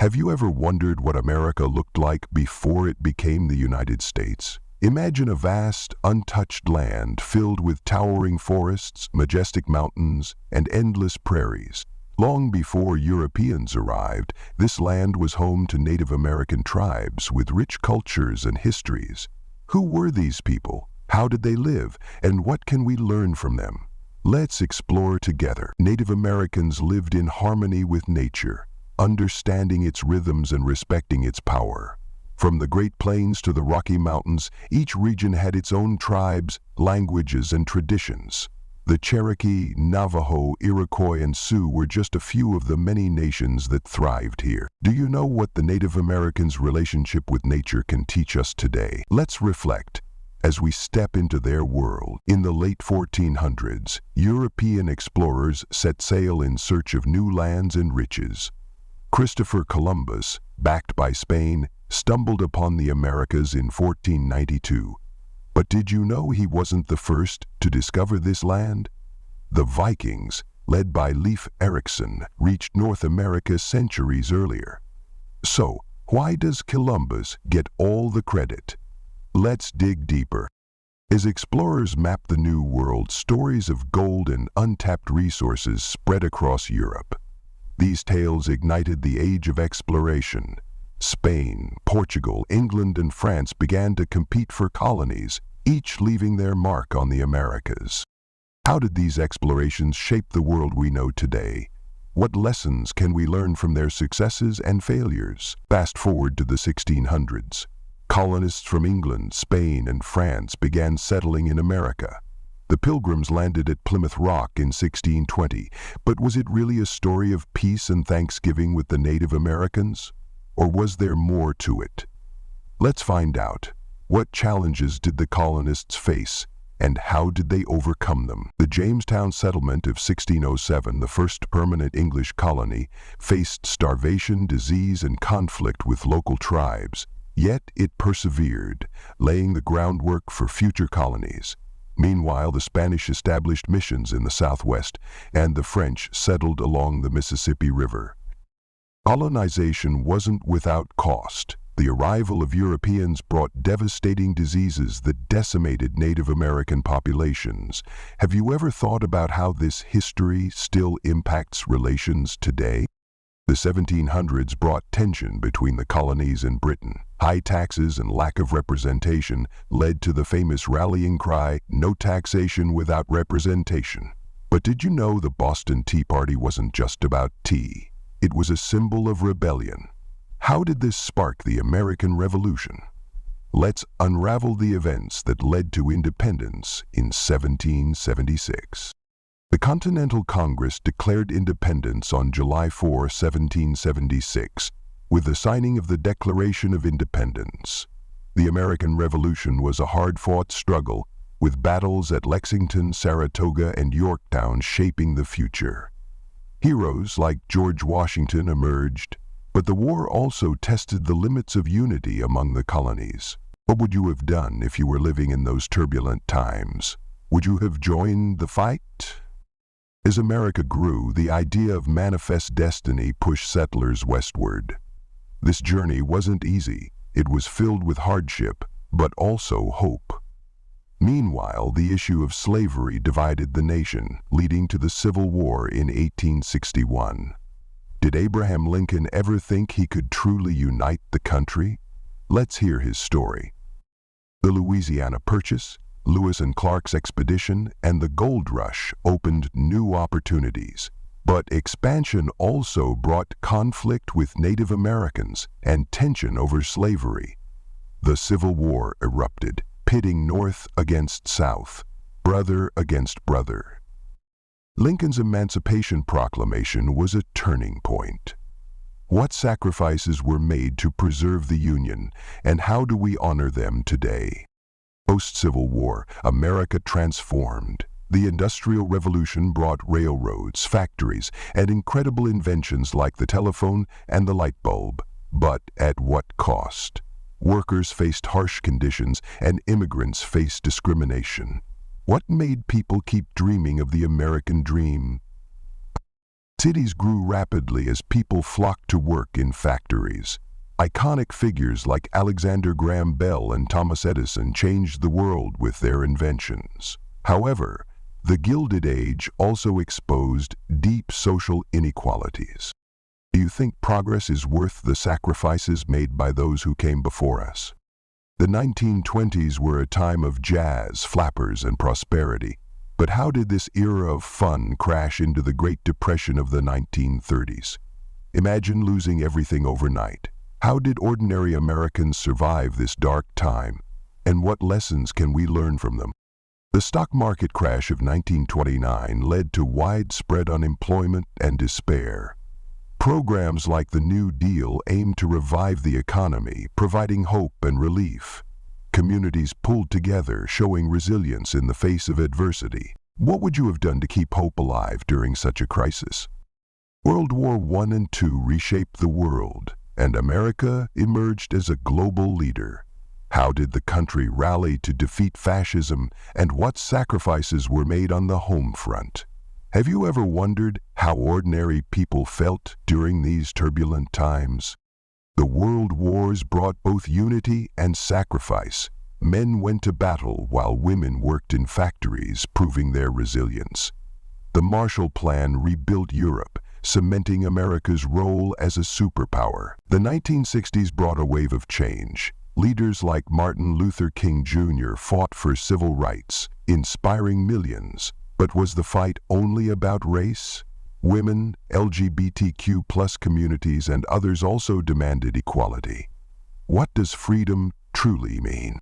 Have you ever wondered what America looked like before it became the United States? Imagine a vast, untouched land filled with towering forests, majestic mountains, and endless prairies. Long before Europeans arrived, this land was home to Native American tribes with rich cultures and histories. Who were these people? How did they live? And what can we learn from them? Let's explore together. Native Americans lived in harmony with nature, understanding its rhythms and respecting its power. From the Great Plains to the Rocky Mountains, each region had its own tribes, languages, and traditions. The Cherokee, Navajo, Iroquois, and Sioux were just a few of the many nations that thrived here. Do you know what the Native Americans' relationship with nature can teach us today? Let's reflect as we step into their world. In the late 1400s, European explorers set sail in search of new lands and riches. Christopher Columbus, backed by Spain, stumbled upon the Americas in 1492. But did you know he wasn't the first to discover this land? The Vikings, led by Leif Erikson, reached North America centuries earlier. So, why does Columbus get all the credit? Let's dig deeper. As explorers mapped the New World, stories of gold and untapped resources spread across Europe. These tales ignited the age of exploration. Spain, Portugal, England, and France began to compete for colonies, each leaving their mark on the Americas. How did these explorations shape the world we know today? What lessons can we learn from their successes and failures? Fast forward to the 1600s. Colonists from England, Spain, and France began settling in America. The Pilgrims landed at Plymouth Rock in 1620, but was it really a story of peace and thanksgiving with the Native Americans? Or was there more to it? Let's find out. What challenges did the colonists face, and how did they overcome them? The Jamestown settlement of 1607, the first permanent English colony, faced starvation, disease, and conflict with local tribes. Yet it persevered, laying the groundwork for future colonies. Meanwhile, the Spanish established missions in the Southwest, and the French settled along the Mississippi River. Colonization wasn't without cost. The arrival of Europeans brought devastating diseases that decimated Native American populations. Have you ever thought about how this history still impacts relations today? The 1700s brought tension between the colonies and Britain. High taxes and lack of representation led to the famous rallying cry, "No taxation without representation." But did you know the Boston Tea Party wasn't just about tea? It was a symbol of rebellion. How did this spark the American Revolution? Let's unravel the events that led to independence in 1776. The Continental Congress declared independence on July 4, 1776, with the signing of the Declaration of Independence. The American Revolution was a hard-fought struggle, with battles at Lexington, Saratoga, and Yorktown shaping the future. Heroes like George Washington emerged, but the war also tested the limits of unity among the colonies. What would you have done if you were living in those turbulent times? Would you have joined the fight? As America grew, the idea of manifest destiny pushed settlers westward. This journey wasn't easy. It was filled with hardship, but also hope. Meanwhile, the issue of slavery divided the nation, leading to the Civil War in 1861. Did Abraham Lincoln ever think he could truly unite the country? Let's hear his story. The Louisiana Purchase, Lewis and Clark's expedition, and the gold rush opened new opportunities. But expansion also brought conflict with Native Americans and tension over slavery. The Civil War erupted, pitting North against South, brother against brother. Lincoln's Emancipation Proclamation was a turning point. What sacrifices were made to preserve the Union, and how do we honor them today? Post-Civil War, America transformed. The Industrial Revolution brought railroads, factories, and incredible inventions like the telephone and the light bulb. But at what cost? Workers faced harsh conditions, and immigrants faced discrimination. What made people keep dreaming of the American dream? Cities grew rapidly as people flocked to work in factories. Iconic figures like Alexander Graham Bell and Thomas Edison changed the world with their inventions. However, the Gilded Age also exposed deep social inequalities. Do you think progress is worth the sacrifices made by those who came before us? The 1920s were a time of jazz, flappers, and prosperity. But how did this era of fun crash into the Great Depression of the 1930s? Imagine losing everything overnight. How did ordinary Americans survive this dark time, and what lessons can we learn from them? The stock market crash of 1929 led to widespread unemployment and despair. Programs like the New Deal aimed to revive the economy, providing hope and relief. Communities pulled together, showing resilience in the face of adversity. What would you have done to keep hope alive during such a crisis? World War I and II reshaped the world, and America emerged as a global leader. How did the country rally to defeat fascism, and what sacrifices were made on the home front? Have you ever wondered how ordinary people felt during these turbulent times? The world wars brought both unity and sacrifice. Men went to battle while women worked in factories, proving their resilience. The Marshall Plan rebuilt Europe, cementing America's role as a superpower. The 1960s brought a wave of change. Leaders like Martin Luther King Jr. fought for civil rights, inspiring millions. But was the fight only about race? Women, LGBTQ+ communities, and others also demanded equality. What does freedom truly mean?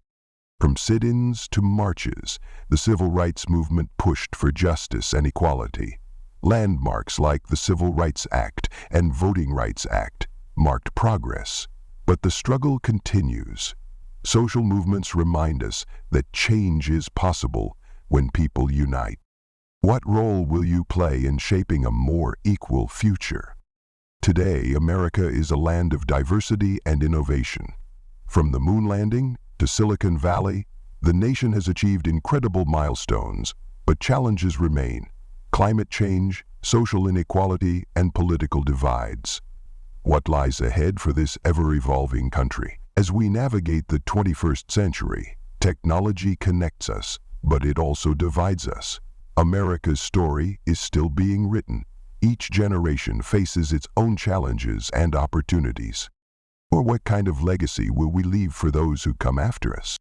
From sit-ins to marches, the civil rights movement pushed for justice and equality. Landmarks like the Civil Rights Act and Voting Rights Act marked progress, but the struggle continues. Social movements remind us that change is possible when people unite. What role will you play in shaping a more equal future? Today, America is a land of diversity and innovation. From the moon landing to Silicon Valley, the nation has achieved incredible milestones, but challenges remain: climate change, social inequality, and political divides. What lies ahead for this ever-evolving country? As we navigate the 21st century, technology connects us, but it also divides us. America's story is still being written. Each generation faces its own challenges and opportunities. Or what kind of legacy will we leave for those who come after us?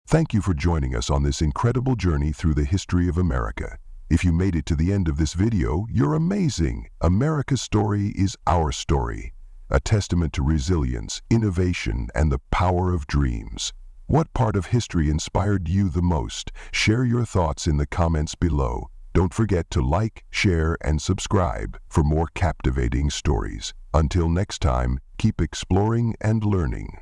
Thank you for joining us on this incredible journey through the history of America. If you made it to the end of this video, you're amazing. America's story is our story, a testament to resilience, innovation, and the power of dreams. What part of history inspired you the most? Share your thoughts in the comments below. Don't forget to like, share, and subscribe for more captivating stories. Until next time, keep exploring and learning.